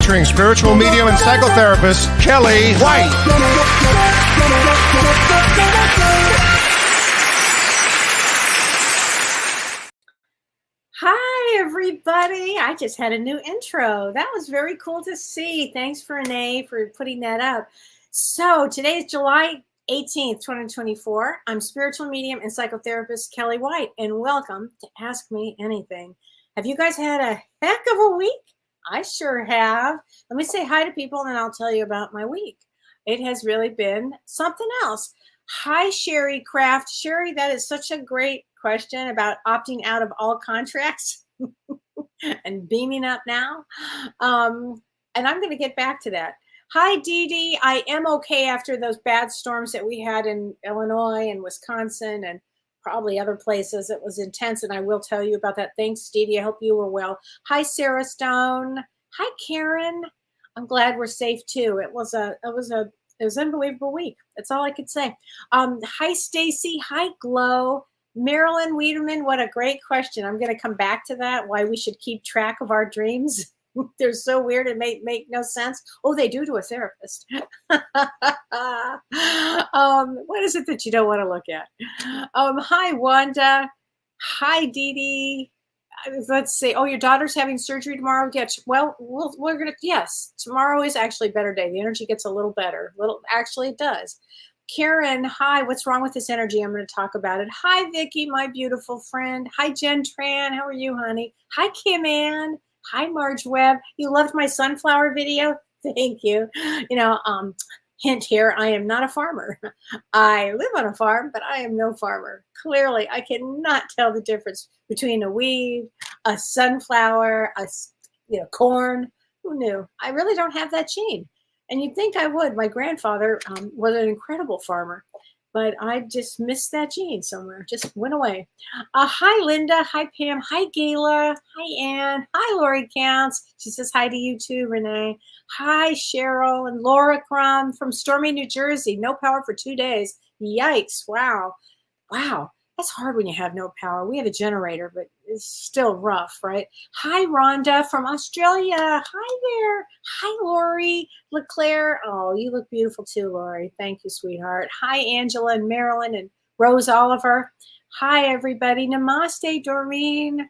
featuring spiritual medium and psychotherapist Kellee White. Hi, everybody. I just had a new intro. That was very cool to see. Thanks for Renee for putting that up. So today is July 18th, 2024. I'm spiritual medium and psychotherapist Kellee White, and welcome to Ask Me Anything. Have you guys had a heck of a week? I sure have. Let me say hi to people, and I'll tell you about my week. It has really been something else. Hi, Sherry Craft. Sherry, that is such a great question about opting out of all contracts and beaming up now. And I'm going to get back to that. Hi, Dee Dee. I am okay after those bad storms that we had in Illinois and Wisconsin and probably other places. It was intense, and I will tell you about that. Thanks, Dee Dee. I hope you were well. Hi, Sarah Stone. Hi, Karen. I'm glad we're safe too. It was an unbelievable week. That's all I could say. Hi, Stacy. Hi, Glow. Marilyn Wiedemann, what a great question. I'm going to come back to that, why we should keep track of our dreams. They're so weird and make no sense. Oh, they do to a therapist. What is it that you don't want to look at? Hi, Wanda. Hi, Dee Dee. Let's see. Oh, your daughter's having surgery tomorrow? Yes. Well, yes, tomorrow is actually a better day. The energy gets a little better. Actually, it does. Karen, hi, what's wrong with this energy? I'm going to talk about it. Hi, Vicky, my beautiful friend. Hi, Jen Tran. How are you, honey? Hi, Kim Ann. Hi, Marge Webb. You loved my sunflower video? Thank you. Hint here, I am not a farmer. I live on a farm, but I am no farmer. Clearly, I cannot tell the difference between a weed, a sunflower, corn. Who knew? I really don't have that gene. And you'd think I would. My grandfather was an incredible farmer, but I just missed that gene somewhere. Just went away. Hi, Linda. Hi, Pam. Hi, Gayla. Hi, Ann. Hi, Lori Counts. She says hi to you too, Renee. Hi, Cheryl and Laura Crum from Stormy, New Jersey. No power for 2 days. Yikes. Wow. That's hard when you have no power. We have a generator, but it's still rough, right? Hi, Rhonda from Australia. Hi there. Hi, Lori LeClaire. Oh, you look beautiful too, Lori. Thank you, sweetheart. Hi, Angela and Marilyn and Rose Oliver. Hi, everybody. Namaste, Doreen.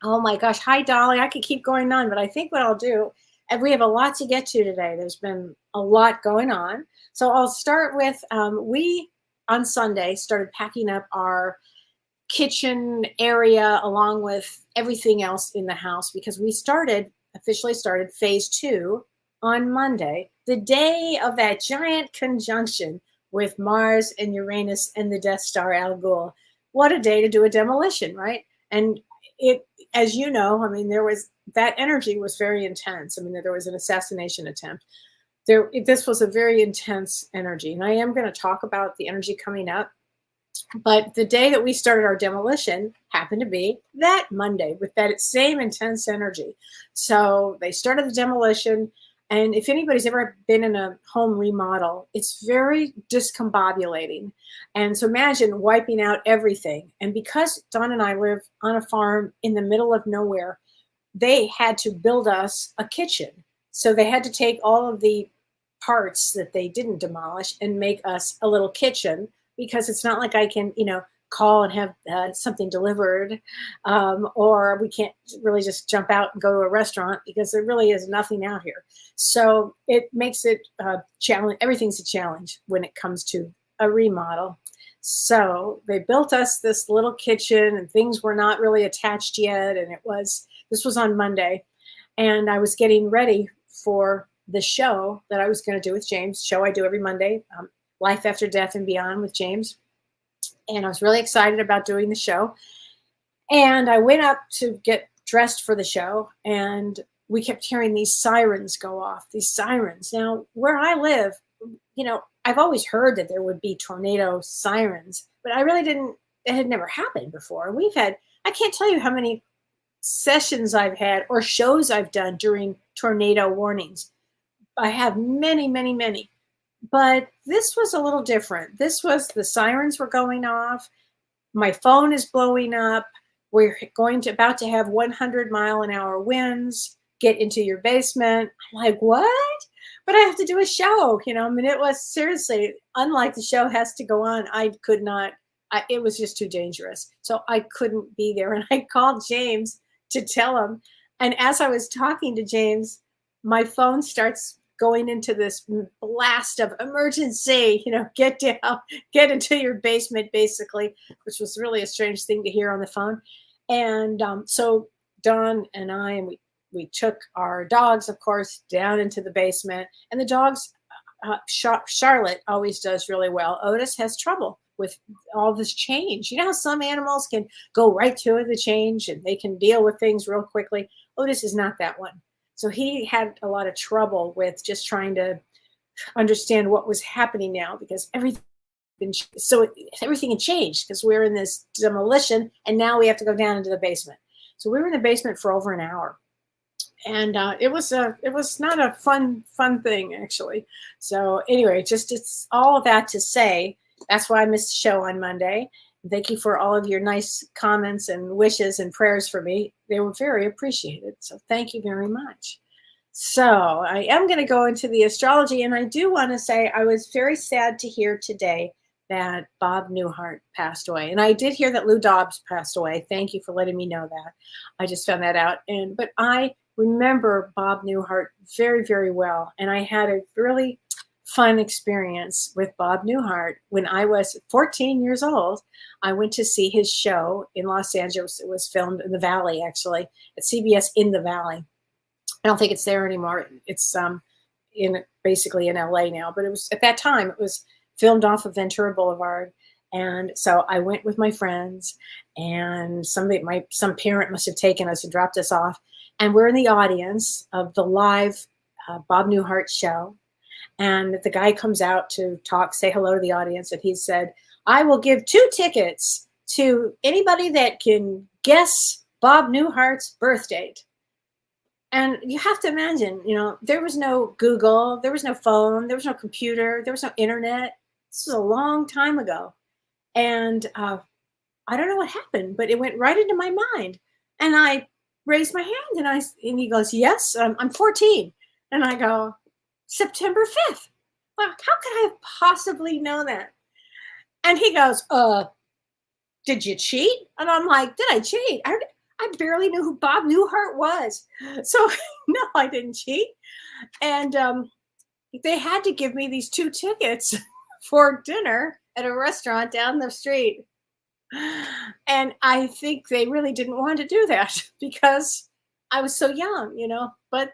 Oh, my gosh. Hi, Dolly. I could keep going on, but I think what I'll do, and we have a lot to get to today. There's been a lot going on. So I'll start with, we on Sunday started packing up our kitchen area along with everything else in the house because we officially started phase 2 on Monday, the day of that giant conjunction with Mars and Uranus and the Death Star Al Ghul. What a day to do a demolition, right? And it, as you know, that energy was very intense. There was an assassination attempt. This was a very intense energy, and I am going to talk about the energy coming up. But the day that we started our demolition happened to be that Monday with that same intense energy. So they started the demolition, and if anybody's ever been in a home remodel, it's very discombobulating. And so imagine wiping out everything. And because Don and I live on a farm in the middle of nowhere, they had to build us a kitchen. So they had to take all of the parts that they didn't demolish and make us a little kitchen, because it's not like I can, call and have something delivered, or we can't really just jump out and go to a restaurant because there really is nothing out here. So it makes it challenge. Everything's a challenge when it comes to a remodel. So they built us this little kitchen, and things were not really attached yet. And this was on Monday, and I was getting ready for the show that I was going to do with James, show I do every Monday, Life After Death and Beyond with James. And I was really excited about doing the show. And I went up to get dressed for the show, and we kept hearing these sirens go off, these sirens. Now, where I live, I've always heard that there would be tornado sirens, but I really didn't, it had never happened before. I can't tell you how many sessions I've had or shows I've done during tornado warnings. I have many, many, many. But this was a little different. The sirens were going off. My phone is blowing up. We're about to have 100-mile-an-hour winds. get into your basement. I'm like, what? But I have to do a show, you know. I mean, it was seriously, unlike the show has to go on, I could not, it was just too dangerous. So I couldn't be there. And I called James to tell him. And as I was talking to James, my phone starts going into this blast of emergency, you know, get down, get into your basement, basically, which was really a strange thing to hear on the phone. And so Don and I, and we took our dogs, of course, down into the basement. And the dogs, Charlotte always does really well. Otis has trouble with all this change. You know how some animals can go right to the change and they can deal with things real quickly. Otis is not that one. So he had a lot of trouble with just trying to understand what was happening now, because everything had changed because we're in this demolition and now we have to go down into the basement. So we were in the basement for over an hour. And it was not a fun thing, actually. So anyway, just it's all of that to say, that's why I missed the show on Monday. Thank you for all of your nice comments and wishes and prayers for me. They were very appreciated. So thank you very much. So I am going to go into the astrology. And I do want to say I was very sad to hear today that Bob Newhart passed away. And I did hear that Lou Dobbs passed away. Thank you for letting me know that. I just found that out. But I remember Bob Newhart very, very well. And I had a really fun experience with Bob Newhart. When I was 14 years old, I went to see his show in Los Angeles. It was filmed in the Valley, actually, at CBS in the Valley. I don't think it's there anymore. It's basically in LA now, but it was at that time, it was filmed off of Ventura Boulevard. And so I went with my friends, and some parent must have taken us and dropped us off. And we're in the audience of the live Bob Newhart show. And the guy comes out to say hello to the audience. And he said, I will give 2 tickets to anybody that can guess Bob Newhart's birth date. And you have to imagine, you know, there was no Google, there was no phone, there was no computer, there was no internet. This was a long time ago. And I don't know what happened, but it went right into my mind. And I raised my hand and he goes, yes, I'm 14. And I go, September 5th. Well, how could I have possibly known that? And he goes, did you cheat? And I'm like, did I cheat? I barely knew who Bob Newhart was. So no, I didn't cheat. And they had to give me these 2 tickets for dinner at a restaurant down the street. And I think they really didn't want to do that because I was so young, you know, but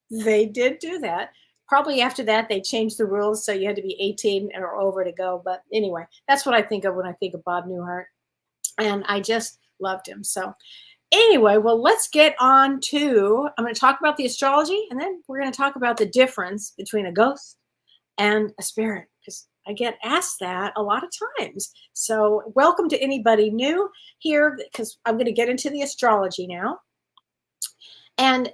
they did do that. Probably after that, they changed the rules, so you had to be 18 or over to go. But anyway, that's what I think of when I think of Bob Newhart. And I just loved him. So anyway, well, let's get on to, I'm going to talk about the astrology, and then we're going to talk about the difference between a ghost and a spirit, because I get asked that a lot of times. So welcome to anybody new here, because I'm going to get into the astrology now. And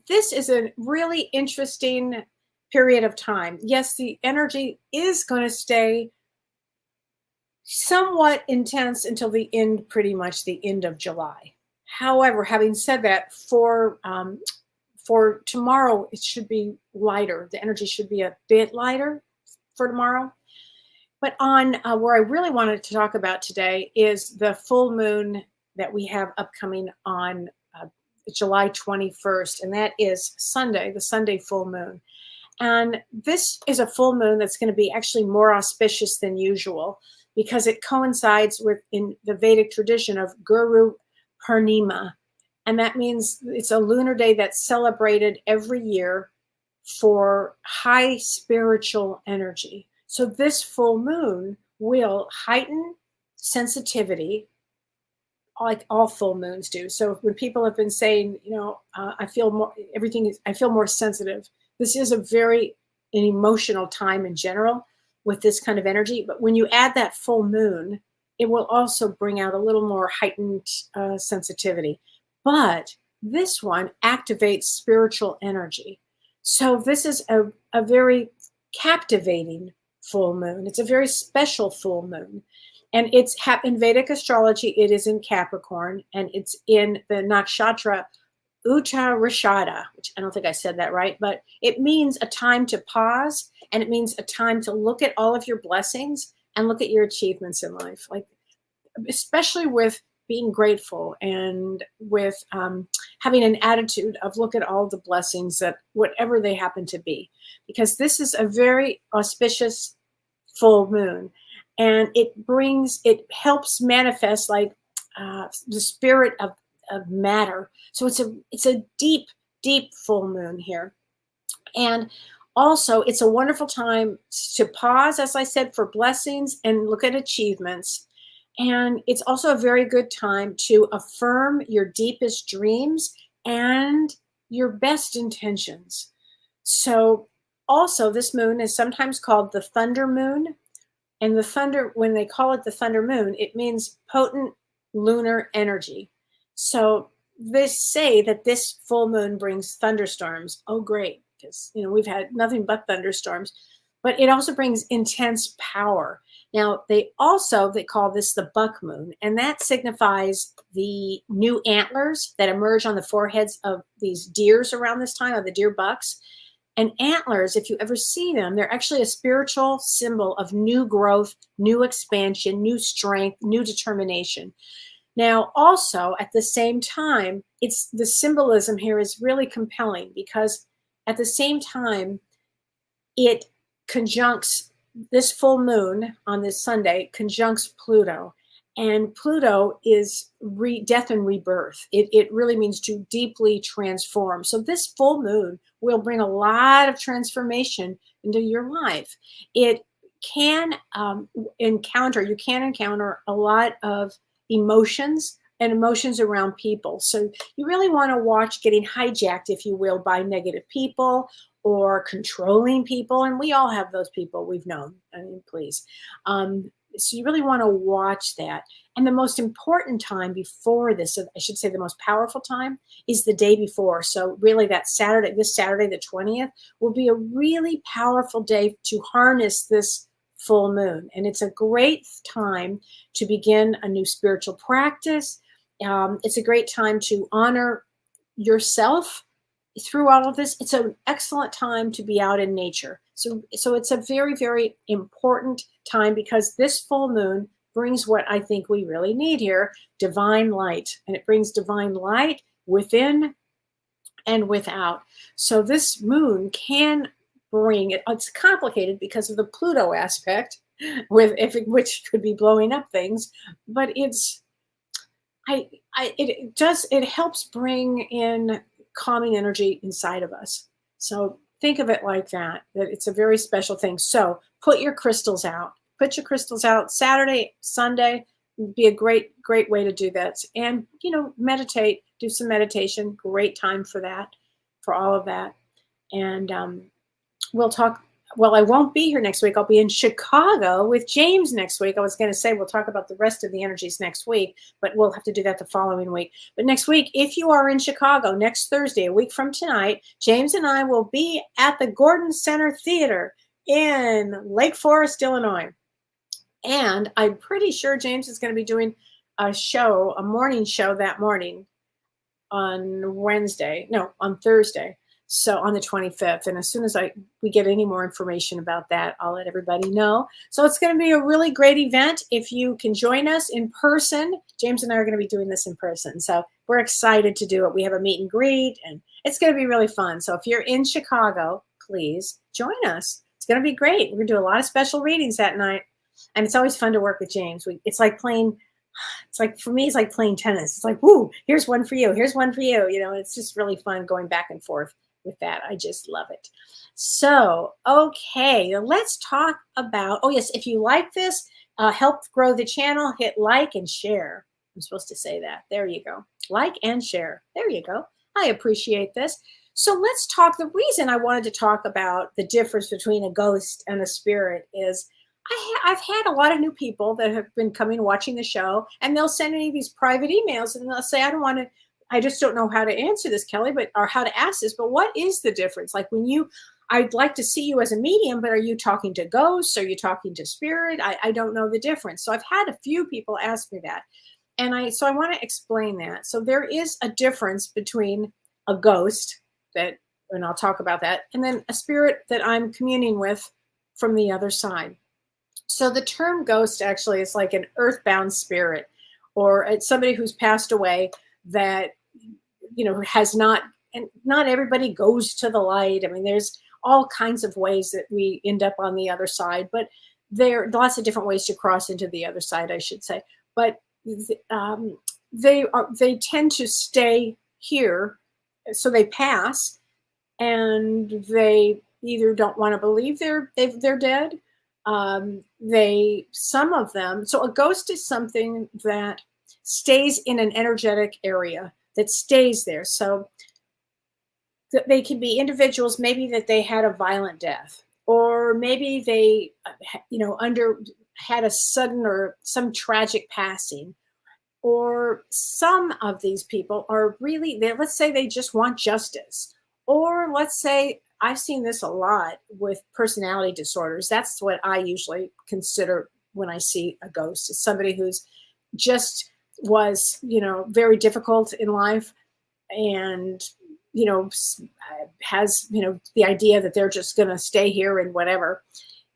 this is a really interesting period of time. Yes, the energy is going to stay somewhat intense until the end, pretty much the end of July. However, having said that, for tomorrow, it should be lighter. The energy should be a bit lighter for tomorrow. But on where I really wanted to talk about today is the full moon that we have upcoming on July 21st, and that is Sunday, the Sunday full moon. And this is a full moon that's going to be actually more auspicious than usual because it coincides with, in the Vedic tradition, of Guru Purnima. And that means it's a lunar day that's celebrated every year for high spiritual energy. So this full moon will heighten sensitivity, like all full moons do. So when people have been saying, you know, I feel more sensitive. This is an emotional time in general with this kind of energy. But when you add that full moon, it will also bring out a little more heightened sensitivity. But this one activates spiritual energy. So this is a very captivating full moon. It's a very special full moon. And it's in Vedic astrology, it is in Capricorn, and it's in the nakshatra Uttarashada, which I don't think I said that right, but it means a time to pause, and it means a time to look at all of your blessings and look at your achievements in life, like especially with being grateful and with having an attitude of look at all the blessings that whatever they happen to be, because this is a very auspicious full moon, and it helps manifest like the spirit of matter. So it's a deep full moon here. And also it's a wonderful time to pause, as I said, for blessings and look at achievements. And it's also a very good time to affirm your deepest dreams and your best intentions. So also this moon is sometimes called the thunder moon. And the thunder, when they call it the thunder moon, it means potent lunar energy. So they say that this full moon brings thunderstorms. Oh, great, because we've had nothing but thunderstorms. But it also brings intense power. Now, they call this the buck moon, and that signifies the new antlers that emerge on the foreheads of these deers around this time, of the deer bucks. And antlers, if you ever see them, they're actually a spiritual symbol of new growth, new expansion, new strength, new determination. Now, also at the same time, the symbolism here is really compelling, because at the same time, it conjuncts this full moon on this Sunday, conjuncts Pluto. And Pluto is death and rebirth. It really means to deeply transform. So this full moon will bring a lot of transformation into your life. It can you can encounter a lot of emotions and emotions around people. So you really want to watch getting hijacked, if you will, by negative people or controlling people. And we all have those people we've known. I mean, please. So you really want to watch that. And the most important time before this, I should say the most powerful time, is the day before. So really that Saturday, this Saturday, the 20th, will be a really powerful day to harness this full moon. And it's a great time to begin a new spiritual practice. It's a great time to honor yourself through all of this. It's an excellent time to be out in nature. So it's a very, very important time, because this full moon brings what I think we really need here, divine light. And it brings divine light within and without. So this moon can bring, it's complicated because of the Pluto aspect, which could be blowing up things, but it helps bring in calming energy inside of us. So think of it like that it's a very special thing. So put your crystals out. Put your crystals out Saturday, Sunday. Would be a great way to do that. And, meditate, do some meditation. Great time for that, for all of that. And we'll talk. Well, I won't be here next week. I'll be in Chicago with James next week. I was going to say we'll talk about the rest of the energies next week, but we'll have to do that the following week. But next week, if you are in Chicago next Thursday, a week from tonight, James and I will be at the Gordon Center Theater in Lake Forest, Illinois. And I'm pretty sure James is going to be doing a morning show that morning on Thursday. So on the 25th. And as soon as we get any more information about that, I'll let everybody know. So it's going to be a really great event. If you can join us in person, James and I are going to be doing this in person. So we're excited to do it. We have a meet and greet, and it's going to be really fun. So if you're in Chicago, please join us. It's going to be great. We're going to do a lot of special readings that night. And it's always fun to work with James. For me, it's like playing tennis. It's like, woo, here's one for you. Here's one for you. It's just really fun going back and forth with that. I just love it. So, okay, let's talk about, yes, if you like this, help grow the channel, hit like and share. I'm supposed to say that. There you go. Like and share. There you go. I appreciate this. So let's talk. The reason I wanted to talk about the difference between a ghost and a spirit is I've had a lot of new people that have been coming watching the show, and they'll send me these private emails and they'll say, I just don't know how to answer this, Kellee, or how to ask this, but what is the difference? Like I'd like to see you as a medium, but are you talking to ghosts? Are you talking to spirit? I don't know the difference. So I've had a few people ask me that. And I want to explain that. So there is a difference between a ghost that, and I'll talk about that, and then a spirit that I'm communing with from the other side. So the term ghost actually is like an earthbound spirit, or it's somebody who's passed away that, has not, and not everybody goes to the light. I mean, there's all kinds of ways that we end up on the other side, but there are lots of different ways to cross into the other side, I should say. But they tend to stay here, so they pass, and they either don't want to believe they're dead. Some of them. So a ghost is something that stays in an energetic area, that stays there. So they can be individuals, maybe that they had a violent death, or maybe they, had a sudden or some tragic passing, or some of these people are really, let's say they just want justice, or let's say, I've seen this a lot with personality disorders. That's what I usually consider when I see a ghost. It's somebody who's just was, very difficult in life, and, has, the idea that they're just going to stay here and whatever.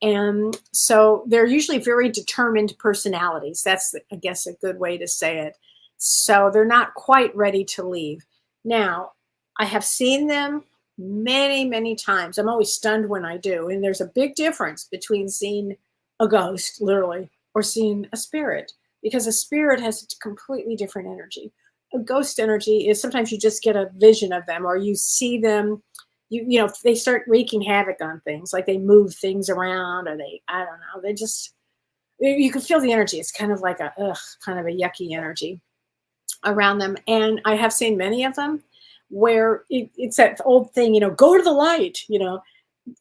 And so they're usually very determined personalities. That's, I guess, a good way to say it. So they're not quite ready to leave. Now, I have seen them many, many times. I'm always stunned when I do. And there's a big difference between seeing a ghost, literally, or seeing a spirit, because a spirit has a completely different energy. A ghost energy is sometimes you just get a vision of them, or you see them, they start wreaking havoc on things, like they move things around, or I don't know, you can feel the energy. It's kind of like kind of a yucky energy around them. And I have seen many of them where it's that old thing, go to the light.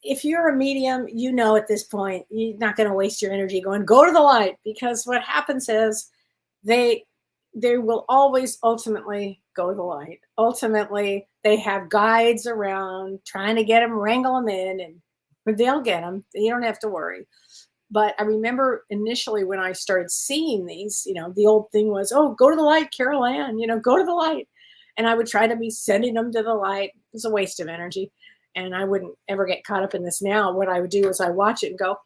If you're a medium, at this point, you're not going to waste your energy going, go to the light, because what happens is they will always ultimately go to the light. Ultimately, they have guides around trying to get them, wrangle them in, and they'll get them. You don't have to worry. But I remember initially when I started seeing these, the old thing was, oh, go to the light, Carol Ann, go to the light. And I would try to be sending them to the light. It was a waste of energy. And I wouldn't ever get caught up in this now. What I would do is I watch it and go,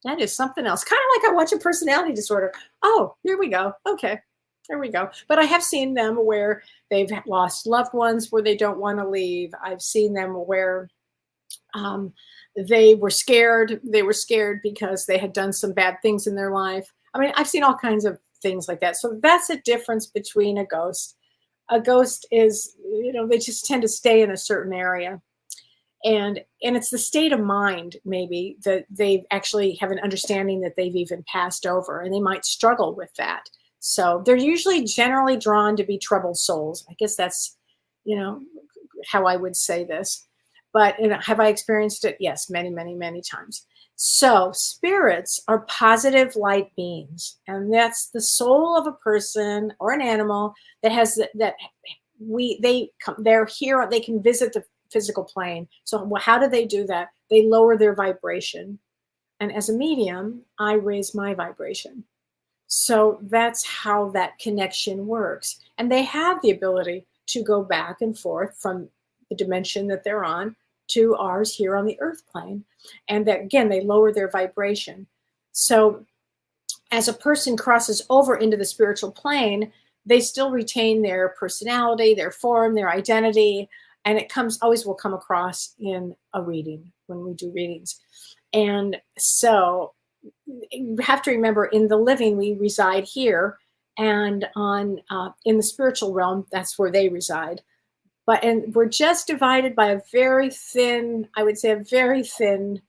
that is something else. Kind of like I watch a personality disorder. Oh, here we go. Okay, there we go. But I have seen them where they've lost loved ones where they don't want to leave. I've seen them where they were scared. They were scared because they had done some bad things in their life. I mean, I've seen all kinds of things like that. So that's a difference between a ghost. A ghost is, they just tend to stay in a certain area. And it's the state of mind, maybe, that they actually have an understanding that they've even passed over, and they might struggle with that. So they're usually generally drawn to be troubled souls. I guess that's, how I would say this. But have I experienced it? Yes, many, many, many times. So spirits are positive light beings, and that's the soul of a person or an animal that has they're here. They can visit the physical plane. So how do they do that? They lower their vibration, and as a medium, I raise my vibration. So that's how that connection works. And they have the ability to go back and forth from the dimension that they're on to ours here on the earth plane. And that, again, they lower their vibration. So as a person crosses over into the spiritual plane, they still retain their personality, their form, their identity, and it always will come across in a reading when we do readings. And so you have to remember, in the living, we reside here, and in the spiritual realm, that's where they reside. And we're just divided by a very thin, I would say a very thin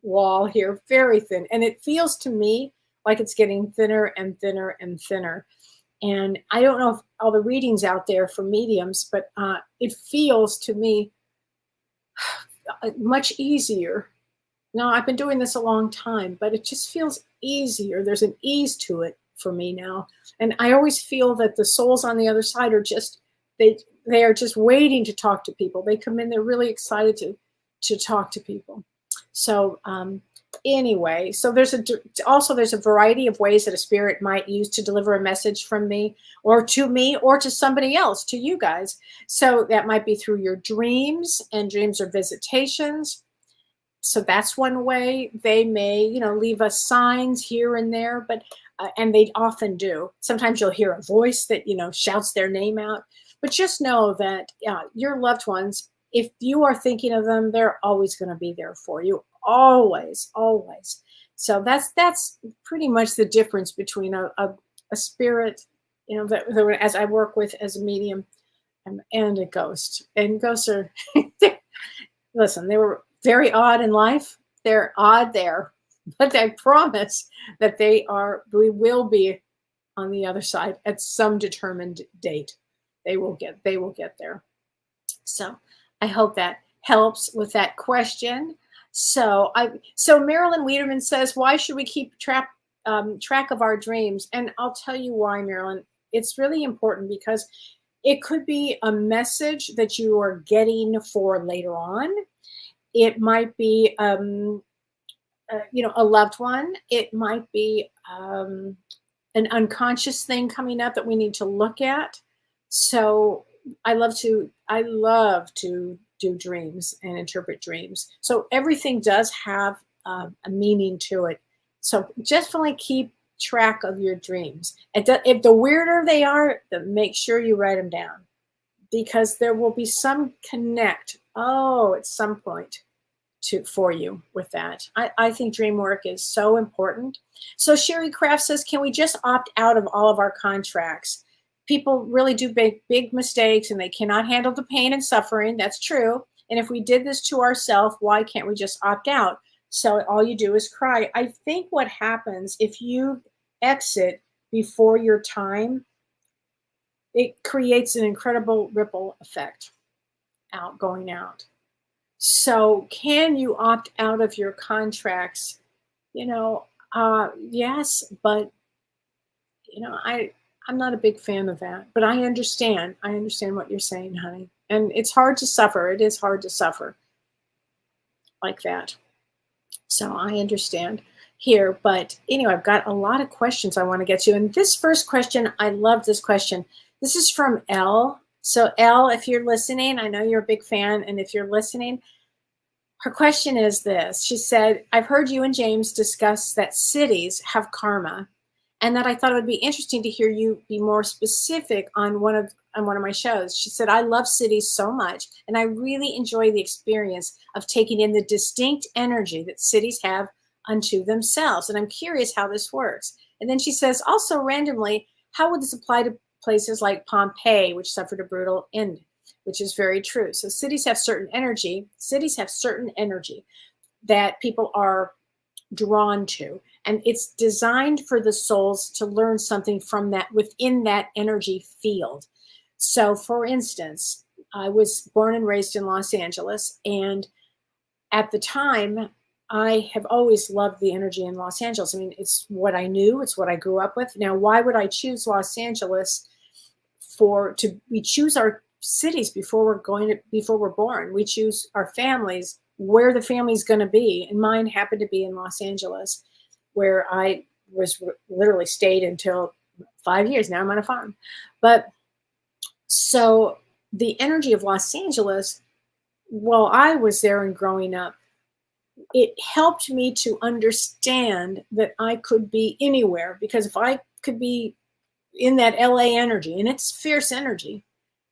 wall here, very thin. And it feels to me like it's getting thinner and thinner and thinner. And I don't know if all the readings out there for mediums, but it feels to me much easier. Now, I've been doing this a long time, but it just feels easier. There's an ease to it for me now. And I always feel that the souls on the other side are just, they are just waiting to talk to people. They come in, they're really excited to talk to people. So anyway, so there's a variety of ways that a spirit might use to deliver a message from me or to somebody else, to you guys. So that might be through your dreams, and dreams are visitations. So that's one way. They may, leave us signs here and there, but and they often do. Sometimes you'll hear a voice that shouts their name out. But just know that your loved ones, if you are thinking of them, they're always going to be there for you. Always, always. So that's pretty much the difference between a spirit, that as I work with as a medium, and a ghost. And ghosts are, listen, they were very odd in life. They're odd there, but I promise that we will be on the other side at some determined date. They will get there. So I hope that helps with that question. So Marilyn Wiederman says, why should we keep track of our dreams? And I'll tell you why, Marilyn. It's really important because it could be a message that you are getting for later on. It might be, a loved one. It might be an unconscious thing coming up that we need to look at. So I love to do dreams and interpret dreams. So everything does have a meaning to it. So definitely keep track of your dreams. If the weirder they are, then make sure you write them down, because there will be some connect at some point for you with that. I think dream work is so important. So Sherry Kraft says, can we just opt out of all of our contracts? People really do big mistakes and they cannot handle the pain and suffering. That's true. And if we did this to ourselves, why can't we just opt out? So all you do is cry. I think what happens if you exit before your time, it creates an incredible ripple effect going out. So can you opt out of your contracts? Yes, but I'm not a big fan of that, but I understand what you're saying, honey. And it's hard to suffer. It is hard to suffer like that. So I understand here, but anyway, I've got a lot of questions I want to get to. And this first question, I love this question. This is from Elle. So Elle, if you're listening, I know you're a big fan. And if you're listening, her question is this. She said, I've heard you and James discuss that cities have karma, and that I thought it would be interesting to hear you be more specific on one of my shows. She said, I love cities so much, and I really enjoy the experience of taking in the distinct energy that cities have unto themselves. And I'm curious how this works. And then she says, also randomly, how would this apply to places like Pompeii, which suffered a brutal end? Which is very true. So cities have certain energy. Cities have certain energy that people are drawn to. And it's designed for the souls to learn something from that within that energy field. So for instance, I was born and raised in Los Angeles. And at the time, I have always loved the energy in Los Angeles. I mean, it's what I knew. It's what I grew up with. Now, why would I choose Los Angeles we choose our cities before we're born. We choose our families, where the family's going to be. And mine happened to be in Los Angeles, where I was literally stayed until 5 years. Now I'm on a farm. But so the energy of Los Angeles, while I was there and growing up, it helped me to understand that I could be anywhere, because if I could be in that LA energy, and it's fierce energy,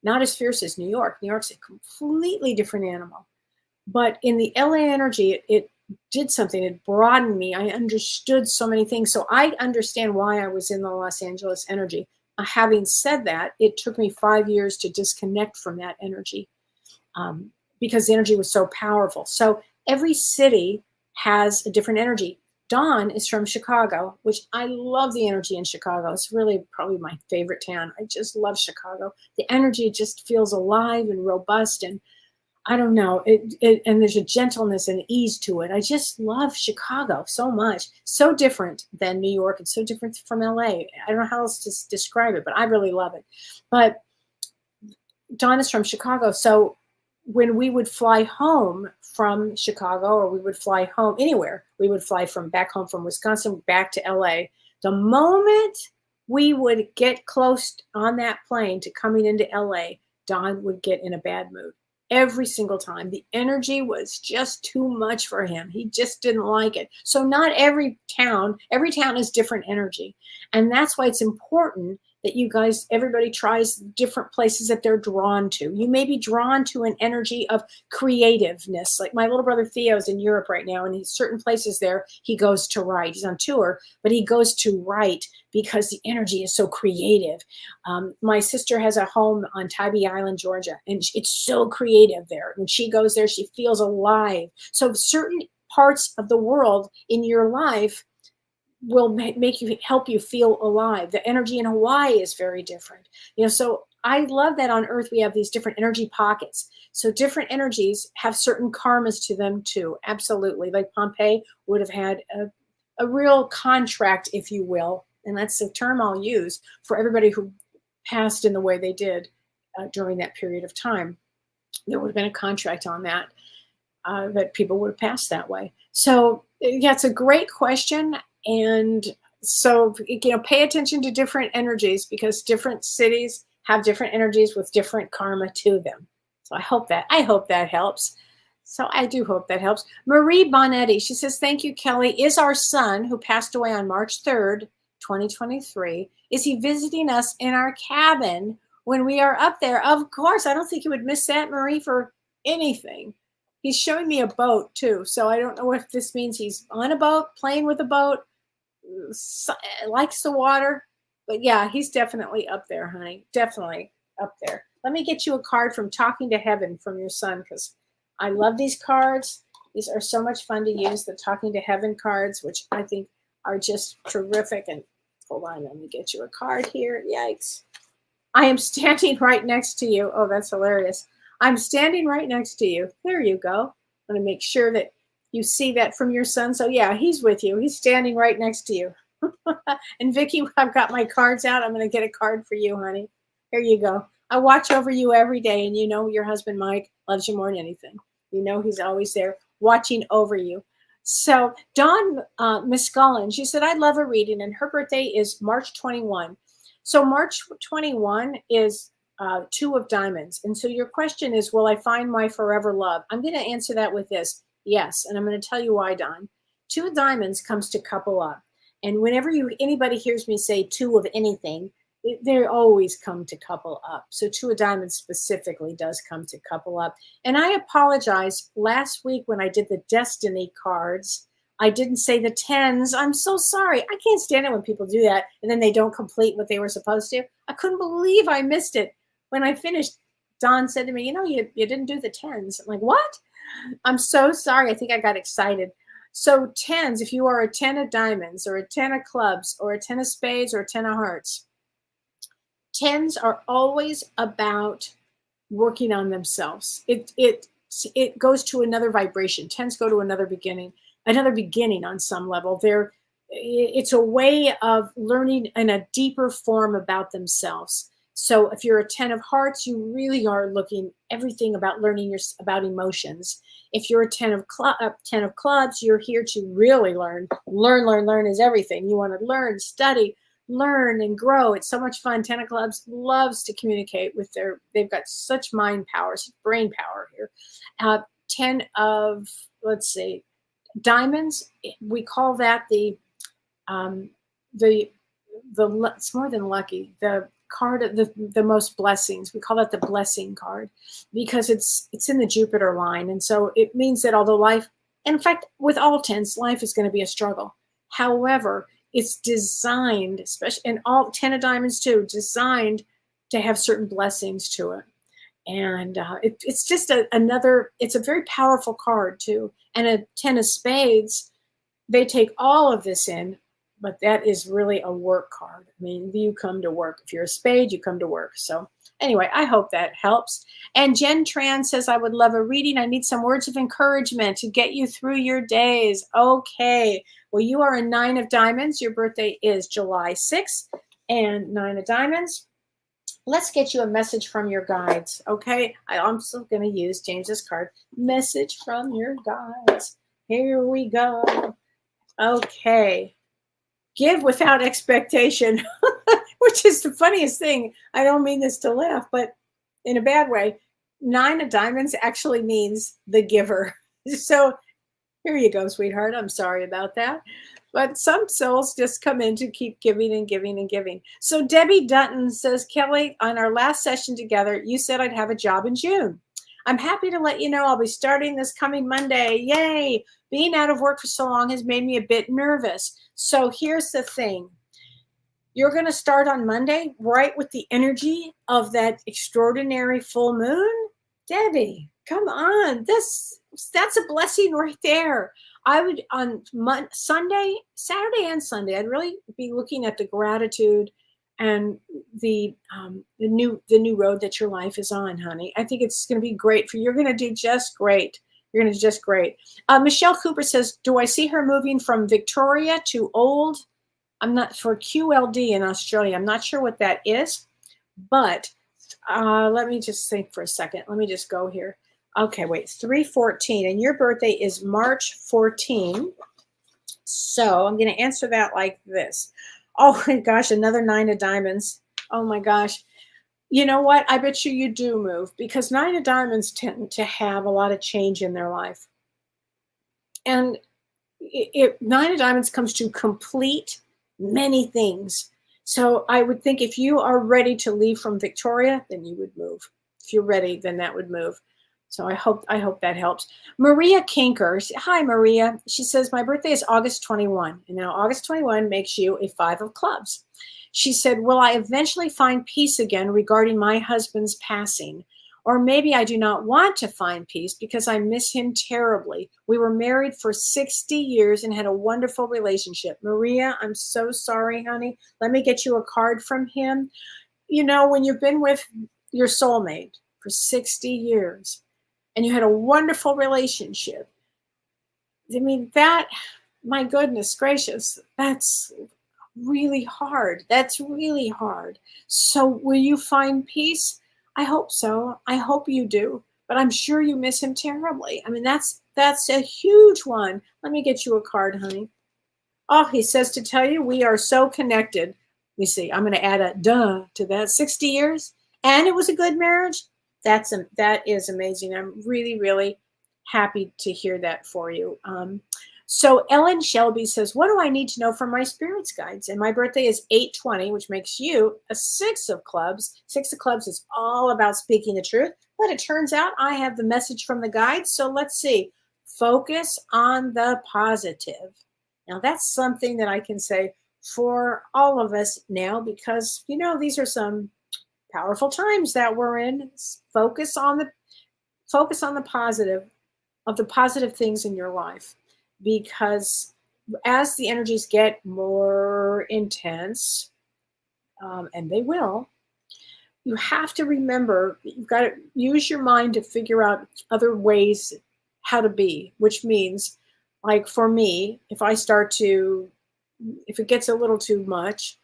not as fierce as New York. New York's a completely different animal. But in the LA energy, it did something. It broadened me. I understood so many things. So I understand why I was in the Los Angeles energy. Having said that, it took me 5 years to disconnect from that energy because the energy was so powerful. So every city has a different energy. Dawn is from Chicago, which I love the energy in Chicago. It's really probably my favorite town. I just love Chicago. The energy just feels alive and robust, and I don't know, and there's a gentleness and ease to it. I just love Chicago so much. So different than New York. It's so different from LA. I don't know how else to describe it, but I really love it. But Dawn is from Chicago. So when we would fly home from Chicago, or we would fly home anywhere, we would fly from back home from Wisconsin back to LA. The moment we would get close on that plane to coming into LA, Don would get in a bad mood. Every single time. The energy was just too much for him. He just didn't like it. So not every town is different energy. And that's why it's important that you guys, everybody tries different places that they're drawn to. You may be drawn to an energy of creativeness. Like my little brother Theo's in Europe right now, and he's certain places there he goes to write. He's on tour, but he goes to write because the energy is so creative. My sister has a home on Tybee Island, Georgia, and it's so creative there. When she goes there, she feels alive. So certain parts of the world in your life will make you, help you feel alive. The energy in Hawaii is very different. So I love that on Earth we have these different energy pockets. So different energies have certain karmas to them too. Absolutely. Like Pompeii would have had a real contract, if you will. And that's the term I'll use for everybody who passed in the way they did during that period of time. There would have been a contract on that, that people would have passed that way. So yeah, it's a great question. And so, pay attention to different energies, because different cities have different energies with different karma to them. So I hope that helps. So I do hope that helps. Marie Bonetti, she says, thank you, Kellee. Is our son, who passed away on March 3rd, 2023, is he visiting us in our cabin when we are up there? Of course. I don't think you would miss that, Marie, for anything. He's showing me a boat too. So I don't know if this means he's on a boat, playing with a boat, likes the water. But yeah, he's definitely up there, honey. Definitely up there. Let me get you a card from Talking to Heaven from your son, because I love these cards. These are so much fun to use, the Talking to Heaven cards, which I think are just terrific. And hold on, let me get you a card here. Yikes. I am standing right next to you. Oh, that's hilarious. I'm standing right next to you. There you go. I'm going to make sure that you see that from your son. So yeah, he's with you. He's standing right next to you. And Vicki, I've got my cards out. I'm going to get a card for you, honey. Here you go. I watch over you every day. And your husband, Mike, loves you more than anything. He's always there watching over you. So Dawn Miscullen, she said, I'd love a reading. And her birthday is March 21. So March 21 is 2 of diamonds. And so your question is, will I find my forever love? I'm going to answer that with this. Yes. And I'm going to tell you why, Dawn. 2 of diamonds comes to couple up. And whenever anybody hears me say 2 of anything, they always come to couple up. So 2 of diamonds specifically does come to couple up. And I apologize. Last week when I did the destiny cards, I didn't say the 10s. I'm so sorry. I can't stand it when people do that and then they don't complete what they were supposed to. I couldn't believe I missed it. When I finished, Don said to me, you didn't do the 10s. I'm like, what? I'm so sorry. I think I got excited. So 10s, if you are a 10 of diamonds or a 10 of clubs or a 10 of spades or a 10 of hearts, 10s are always about working on themselves. It goes to another vibration. 10s go to another beginning on some level. It's a way of learning in a deeper form about themselves. So if you're a 10 of hearts, you really are looking everything about learning about emotions. If you're a 10 of clubs, you're here to really learn. Learn is everything. You want to learn, study, learn, and grow. It's so much fun. 10 of clubs loves to communicate with they've got such mind power, such brain power here. 10 of, let's see, diamonds, we call that the it's more than lucky, the card of the most blessings. We call that the blessing card because it's in the Jupiter line. And so it means that although life, in fact, with all 10s, life is going to be a struggle. However, it's designed, especially, and all 10 of diamonds too, designed to have certain blessings to it. And it's just it's a very powerful card too. And a 10 of spades, they take all of this in, but that is really a work card. I mean, you come to work. If you're a spade, you come to work. So anyway, I hope that helps. And Jen Tran says, I would love a reading. I need some words of encouragement to get you through your days. Okay. Well, you are a 9 of diamonds. Your birthday is July 6th, and 9 of diamonds. let's get you a message from your guides, okay? I'm also going to use James's card, message from your guides. Here we go. Okay. Give without expectation, which is the funniest thing. I don't mean this to laugh, but in a bad way. 9 of diamonds actually means the giver. So here you go, sweetheart. I'm sorry about that. But some souls just come in to keep giving and giving and giving. So Debbie Dutton says, Kellee, on our last session together, you said I'd have a job in June. I'm happy to let you know I'll be starting this coming Monday. Yay! Being out of work for so long has made me a bit nervous. So here's the thing. You're going to start on Monday, right with the energy of that extraordinary full moon. Debbie, come on. That's a blessing right there. I would on Sunday, Saturday and Sunday, I'd really be looking at the gratitude and the new road that your life is on, honey. I think it's going to be great for you. You're going to do just great. You're going to do just great. Michelle Cooper says, do I see her moving from Victoria to Old? I'm not for QLD in Australia. I'm not sure what that is, but let me just think for a second. Let me just go here. Okay, wait, 3/14, and your birthday is March 14. So I'm going to answer that like this. Oh my gosh, another 9 of diamonds. Oh my gosh. You know what? I bet you do move, because 9 of diamonds tend to have a lot of change in their life. And 9 of diamonds comes to complete many things. So I would think if you are ready to leave from Victoria, then you would move. If you're ready, then that would move. So I hope that helps. Maria Kinker, hi Maria. She says, my birthday is August 21. And now August 21 makes you a 5 of clubs. She said, will I eventually find peace again regarding my husband's passing? Or maybe I do not want to find peace because I miss him terribly. We were married for 60 years and had a wonderful relationship. Maria, I'm so sorry, honey. Let me get you a card from him. You know, when you've been with your soulmate for 60 years and you had a wonderful relationship, I mean, that, my goodness gracious, that's really hard. That's really hard. So will you find peace? I hope so. I hope you do. But I'm sure you miss him terribly. I mean, that's a huge one. Let me get you a card, honey. Oh, he says to tell you we are so connected. Let me see. I'm going to add a duh to that. 60 years. And it was a good marriage. That is amazing. I'm really, really happy to hear that for you. So Ellen Shelby says, what do I need to know from my spirits guides? And my birthday is 8/20, which makes you a 6 of clubs. 6 of clubs is all about speaking the truth. But it turns out I have the message from the guides. So let's see. Focus on the positive. Now that's something that I can say for all of us now, because, you know, these are some powerful times that we're in. Focus on the positive, of the positive things in your life. Because as the energies get more intense, and they will, you have to remember, you've got to use your mind to figure out other ways how to be, which means, like for me, if it gets a little too much,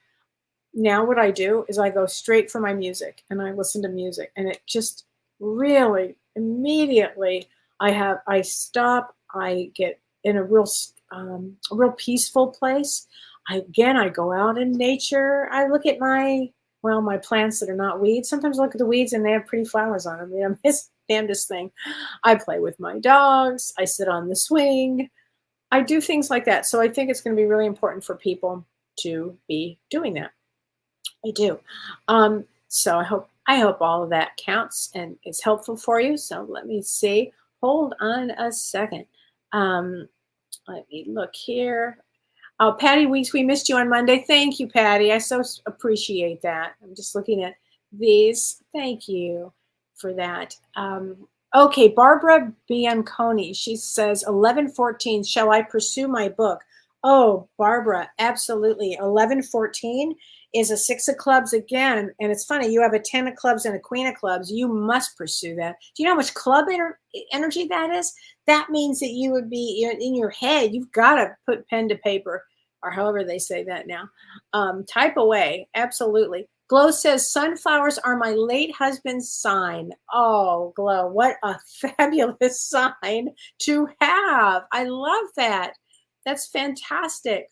now what I do is I go straight for my music and I listen to music, and it just really immediately I stop, I get in a real peaceful place. I go out in nature. I look at my plants that are not weeds. Sometimes I look at the weeds and they have pretty flowers on them. You know, it's the damnedest thing. I play with my dogs. I sit on the swing. I do things like that. So I think it's going to be really important for people to be doing that. I do. So I hope all of that counts and is helpful for you. So let me see. Hold on a second. Let me look here. Oh, Patty Weeks, we missed you on Monday. Thank you, Patty. I so appreciate that. I'm just looking at these. Thank you for that. Okay, Barbara Bianconi. She says, 11/14, shall I pursue my book? Oh, Barbara, absolutely. 11/14 is a 6 of clubs again. And it's funny, you have a 10 of clubs and a queen of clubs. You must pursue that. Do you know how much club energy that is? That means that you would be in your head. You've got to put pen to paper, or however they say that now. Type away. Absolutely. Glow says, sunflowers are my late husband's sign. Oh, Glow, what a fabulous sign to have. I love that. That's fantastic.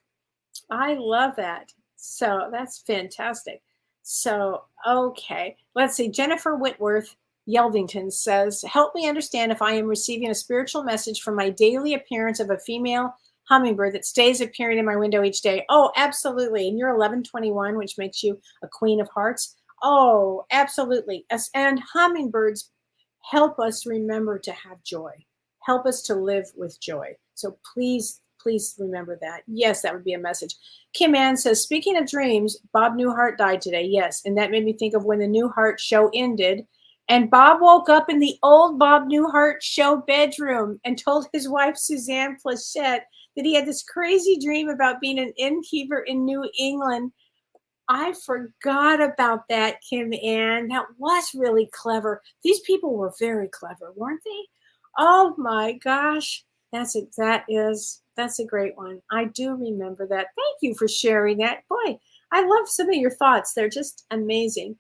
I love that. So that's fantastic. So, okay. Let's see. Jennifer Whitworth Yeldington says, help me understand if I am receiving a spiritual message from my daily appearance of a female hummingbird that stays appearing in my window each day. Oh, absolutely. And you're 1121, which makes you a queen of hearts. Oh, absolutely. And hummingbirds help us remember to have joy, help us to live with joy. So please remember that. Yes, that would be a message. Kim Ann says, speaking of dreams, Bob Newhart died today. Yes. And that made me think of when the Newhart show ended. And Bob woke up in the old Bob Newhart show bedroom and told his wife, Suzanne Plachette, that he had this crazy dream about being an innkeeper in New England. I forgot about that, Kim Ann. That was really clever. These people were very clever, weren't they? Oh my gosh. That's a great one. I do remember that. Thank you for sharing that. Boy, I love some of your thoughts. They're just amazing.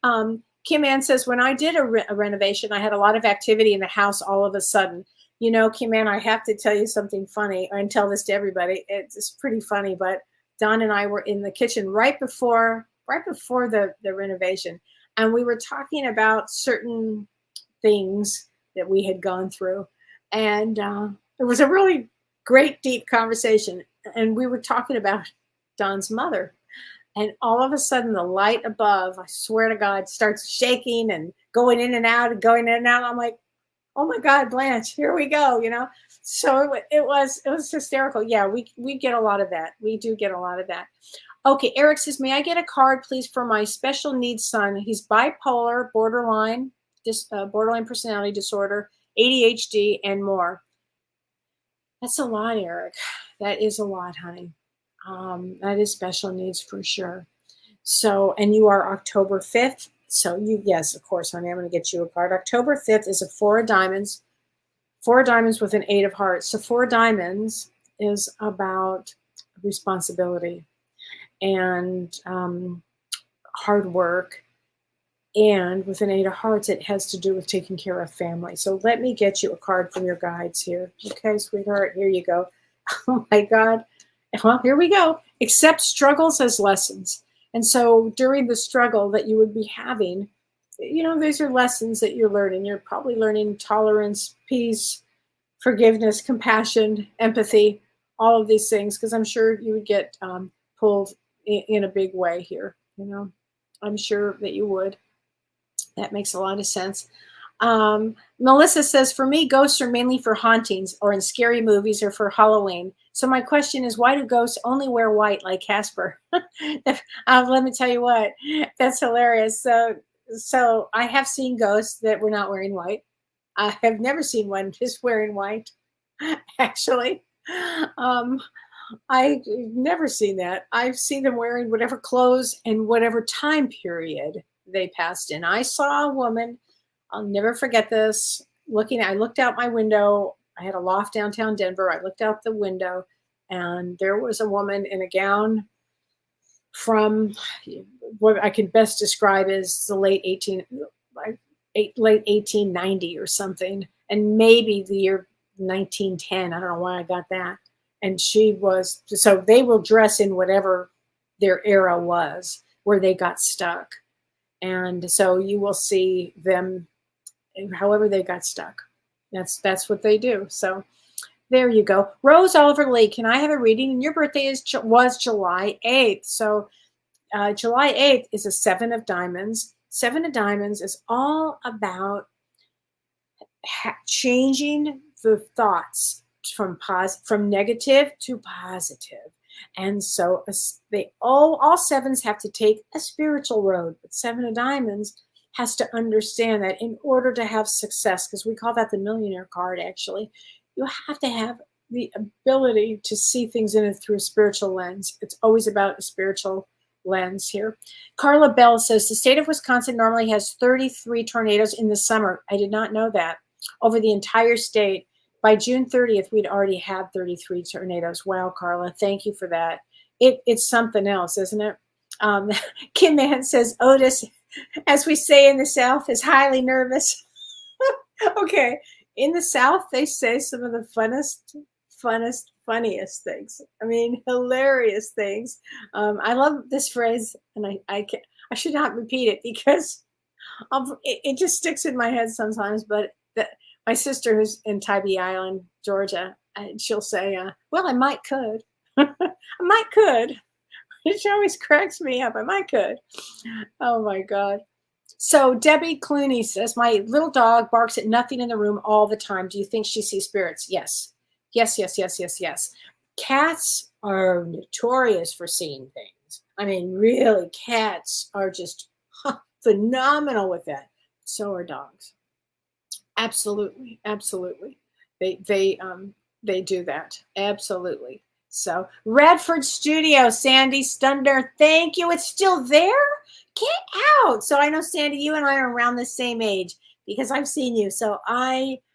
Kim Ann says, when I did a renovation, I had a lot of activity in the house all of a sudden. You know, Kim Ann, I have to tell you something funny and tell this to everybody. It's pretty funny, but Don and I were in the kitchen right before the renovation. And we were talking about certain things that we had gone through. And it was a really great, deep conversation. And we were talking about Don's mother. And all of a sudden, the light above, I swear to God, starts shaking and going in and out and going in and out. I'm like, oh my God, Blanche, here we go, you know? So it was hysterical. Yeah, we get a lot of that. We do get a lot of that. Okay, Eric says, may I get a card, please, for my special needs son? He's bipolar, borderline personality disorder, ADHD, and more. That's a lot, Eric. That is a lot, honey. That is special needs for sure. So, and you are October 5th. So yes, of course, honey, I'm going to get you a card. October 5th is a 4 of diamonds with an 8 of hearts. So 4 diamonds is about responsibility and hard work. And with an 8 of hearts, it has to do with taking care of family. So let me get you a card from your guides here. Okay, sweetheart, here you go. Oh my God. Well, here we go. Accept struggles as lessons. And so during the struggle that you would be having, you know, these are lessons that you're learning. You're probably learning tolerance, peace, forgiveness, compassion, empathy, all of these things, because I'm sure you would get pulled in a big way here. You know, I'm sure that you would. That makes a lot of sense. Melissa says, for me, ghosts are mainly for hauntings or in scary movies or for Halloween. So my question is, why do ghosts only wear white like Casper? Let me tell you what, that's hilarious. So I have seen ghosts that were not wearing white. I have never seen one just wearing white, actually. I've never seen that. I've seen them wearing whatever clothes and whatever time period they passed in. I saw a woman, I'll never forget this, I looked out my window. I had a loft downtown Denver. I looked out the window and there was a woman in a gown from what I could best describe as the late 1890 or something, and maybe the year 1910. I don't know why I got that. And so they will dress in whatever their era was where they got stuck. And so you will see them however they got stuck. That's what they do. So there you go. Rose Oliver Lee, can I have a reading? And your birthday was July 8th. So July 8th is a 7 of diamonds. 7 of diamonds is all about changing the thoughts from negative to positive. And so all sevens have to take a spiritual road, but 7 of diamonds has to understand that in order to have success, because we call that the millionaire card, actually, you have to have the ability to see things in it through a spiritual lens. It's always about a spiritual lens here. Carla Bell says, the state of Wisconsin normally has 33 tornadoes in the summer. I did not know that. Over the entire state. By June 30th, we'd already had 33 tornadoes. Wow, Carla, thank you for that. It's something else, isn't it? Um, Kim Ann says Otis, as we say in the South, is highly nervous. Okay, in the South, they say some of the funniest things. I mean, hilarious things. I love this phrase, and I should not repeat it because it just sticks in my head sometimes. But my sister, who's in Tybee Island, Georgia, she'll say, "Well, I might could, I might could." She always cracks me up. I might could. Oh my God. So Debbie Clooney says, my little dog barks at nothing in the room all the time. Do you think she sees spirits? Yes. Yes, yes, yes, yes, yes. Cats are notorious for seeing things. I mean, really, cats are just phenomenal with that. So are dogs. Absolutely, absolutely. They do that. Absolutely. So Radford Studio, Sandy Stunder, thank you. It's still there? Get out. So I know, Sandy, you and I are around the same age because I've seen you. So that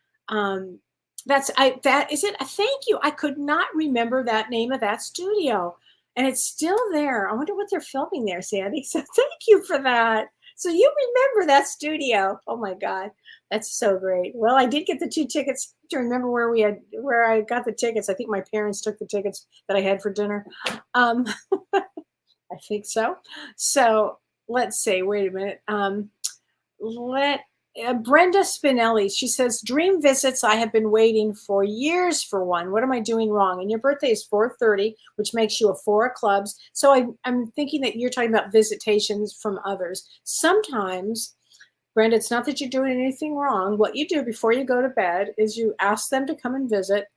is it. Thank you. I could not remember that name of that studio. And it's still there. I wonder what they're filming there, Sandy. So thank you for that. So you remember that studio. Oh my God. That's so great. Well, I did get the 2 tickets. To remember where I got the tickets. I think my parents took the tickets that I had for dinner. I think so. So let's see. Wait a minute. Brenda Spinelli. She says, dream visits. I have been waiting for years for one. What am I doing wrong? And your birthday is 4/30, which makes you a 4 of clubs. So I'm thinking that you're talking about visitations from others. Sometimes, Brenda, it's not that you're doing anything wrong. What you do before you go to bed is you ask them to come and visit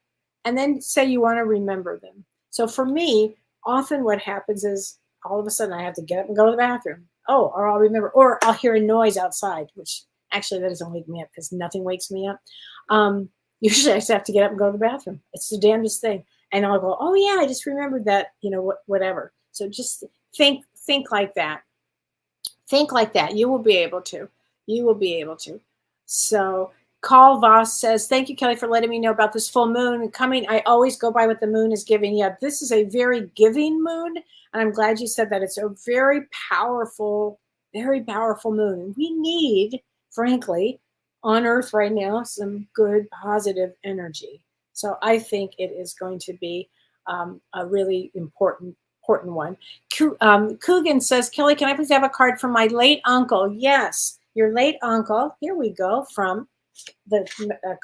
and then say you want to remember them. So for me, often what happens is all of a sudden I have to get up and go to the bathroom. Oh, or I'll remember, or I'll hear a noise outside, which actually that doesn't wake me up because nothing wakes me up. Usually I just have to get up and go to the bathroom. It's the damnedest thing. And I'll go, oh yeah, I just remembered that, whatever. So just think like that. Think like that. You will be able to. You will be able to. So Carl Voss says, thank you, Kellee, for letting me know about this full moon coming. I always go by what the moon is giving. Yeah, this is a very giving moon. And I'm glad you said that. It's a very powerful moon. And we need, frankly, on Earth right now, some good, positive energy. So I think it is going to be a really important one. Coogan says, Kellee, can I please have a card from my late uncle? Yes, your late uncle. Here we go from the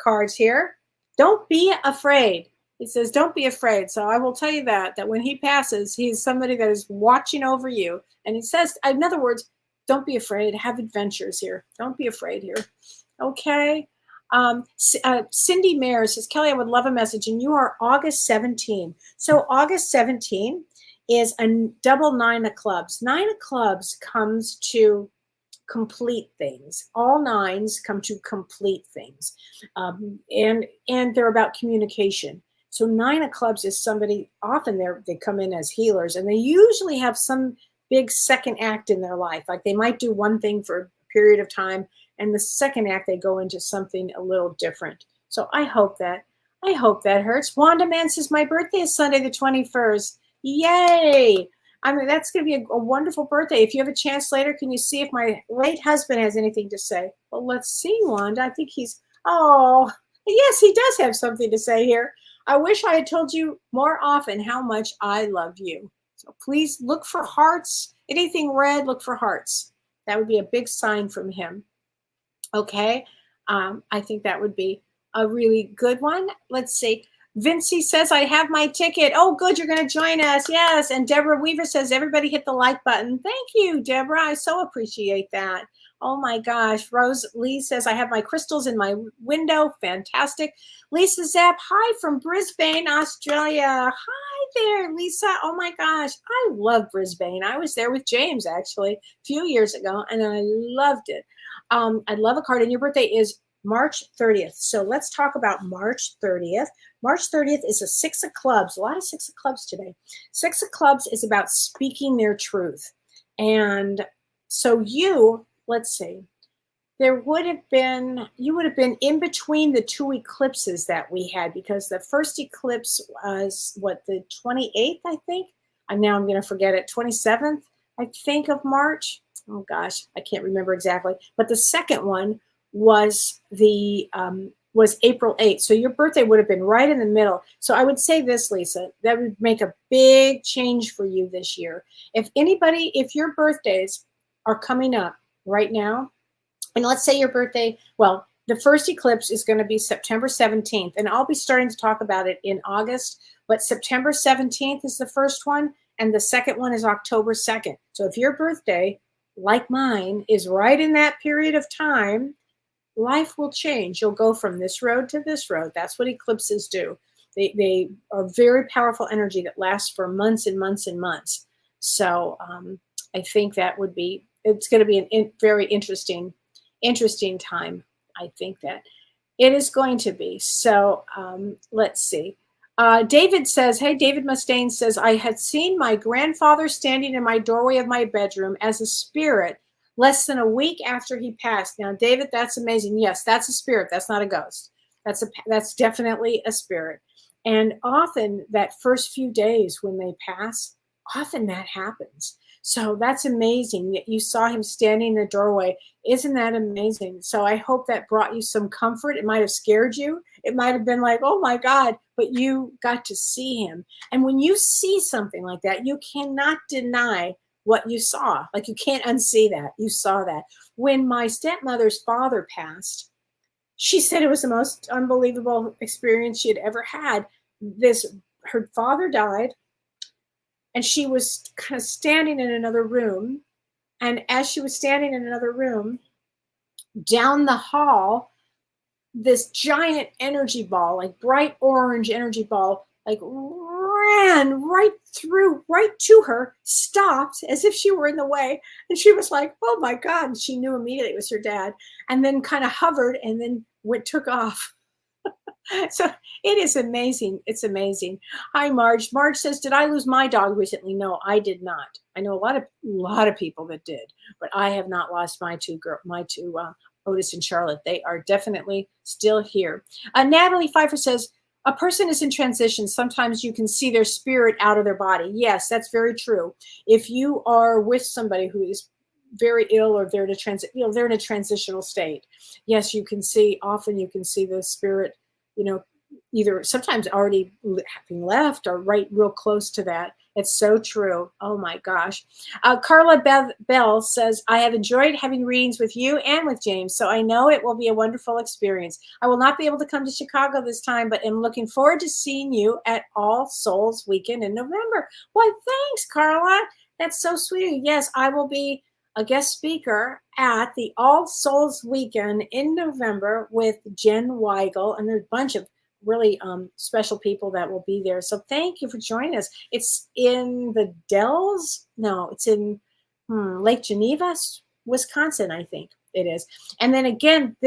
cards here. Don't be afraid. He says, don't be afraid. So I will tell you that when he passes, he's somebody that is watching over you. And he says, in other words, don't be afraid. Have adventures here. Don't be afraid here. Okay. Cindy Mayer says, Kellee, I would love a message. And you are August 17. So August 17 is a double 9 of clubs. 9 of clubs comes to complete things. All 9s come to complete things. And they're about communication. So 9 of clubs is somebody, often they come in as healers, and they usually have some big second act in their life. Like they might do one thing for a period of time, and the second act, they go into something a little different. So I hope that hurts. Wanda Man says, my birthday is Sunday the 21st. Yay. I mean, that's going to be a wonderful birthday. If you have a chance later, can you see if my late husband has anything to say? Well, let's see, Wanda. I think yes, he does have something to say here. I wish I had told you more often how much I love you. So please look for hearts. Anything red, look for hearts. That would be a big sign from him. Okay. I think that would be a really good one. Let's see. Vincy says, I have my ticket. Oh, good. You're going to join us. Yes. And Deborah Weaver says, everybody hit the like button. Thank you, Deborah. I so appreciate that. Oh my gosh. Rose Lee says, I have my crystals in my window. Fantastic. Lisa Zapp, hi from Brisbane, Australia. Hi there, Lisa. Oh my gosh. I love Brisbane. I was there with James actually a few years ago, and I loved it. I love a card, and your birthday is March 30th. So let's talk about March 30th. March 30th is a 6 of clubs. A lot of 6 of clubs today. 6 of clubs is about speaking their truth. And so let's see, you would have been in between the 2 eclipses that we had, because the first eclipse was the 28th, I think. And now I'm going to forget it. 27th. I think, of March. Oh gosh, I can't remember exactly. But the second one was was April 8th. So your birthday would have been right in the middle. So I would say this, Lisa, that would make a big change for you this year. If your birthdays are coming up right now, and let's say your birthday, well, the first eclipse is going to be September 17th, and I'll be starting to talk about it in August, but September 17th is the first one, and the second one is October 2nd. So if your birthday, like mine, is right in that period of time, life will change. You'll go from this road to this road. That's what eclipses do. They are very powerful energy that lasts for months and months and months. So I think it's going to be a very interesting time. I think that it is going to be. So let's see. David says, hey, David Mustaine says, I had seen my grandfather standing in my doorway of my bedroom as a spirit less than a week after he passed. Now, David, that's amazing. Yes, that's a spirit. That's not a ghost. That's definitely a spirit. And often that first few days when they pass, often that happens. So that's amazing that you saw him standing in the doorway. Isn't that amazing? So I hope that brought you some comfort. It might have scared you. It might have been like, oh my God, but you got to see him. And when you see something like that, you cannot deny what you saw. Like, you can't unsee that. You saw that. When my stepmother's father passed, she said it was the most unbelievable experience she had ever had. Her father died, and she was kind of standing in another room. And as she was standing in another room, down the hall, this giant energy ball, like bright orange energy ball, like ran right to her, stopped as if she were in the way. And she was like, oh my God. And she knew immediately it was her dad, and then kind of hovered and then took off. So it is amazing. It's amazing. Hi, Marge. Marge says, did I lose my dog recently? No, I did not. I know a lot of people that did, but I have not lost my two Otis and Charlotte. They are definitely still here. Natalie Pfeiffer says, a person is in transition. Sometimes you can see their spirit out of their body. Yes, that's very true. If you are with somebody who is very ill, or they're in a transitional state, yes, often you can see the spirit, either sometimes already having left or right real close to that. It's so true. Oh my gosh. Carla Bell says, I have enjoyed having readings with you and with James, so I know it will be a wonderful experience. I will not be able to come to Chicago this time, but am looking forward to seeing you at All Souls Weekend in November. Why, thanks, Carla. That's so sweet. Yes, I will be a guest speaker at the All Souls Weekend in November with Jen Weigel, and there's a bunch of really special people that will be there. So thank you for joining us. It's in the Dells. No, it's in Lake Geneva, Wisconsin, I think it is. And then again,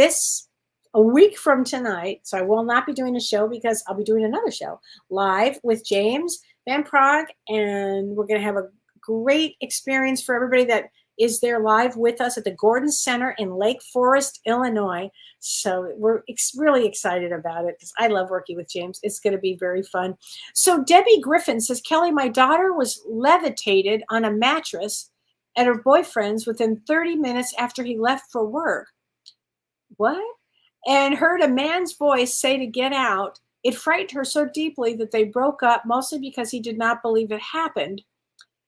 a week from tonight, so I will not be doing a show because I'll be doing another show live with James Van Prague, and we're going to have a great experience for everybody that is there live with us at the Gordon Center in Lake Forest, Illinois. So we're really excited about it because I love working with James. It's going to be very fun. So Debbie Griffin says, Kellee, my daughter was levitated on a mattress at her boyfriend's within 30 minutes after he left for work. What? And heard a man's voice say to get out. It frightened her so deeply that they broke up, mostly because he did not believe it happened.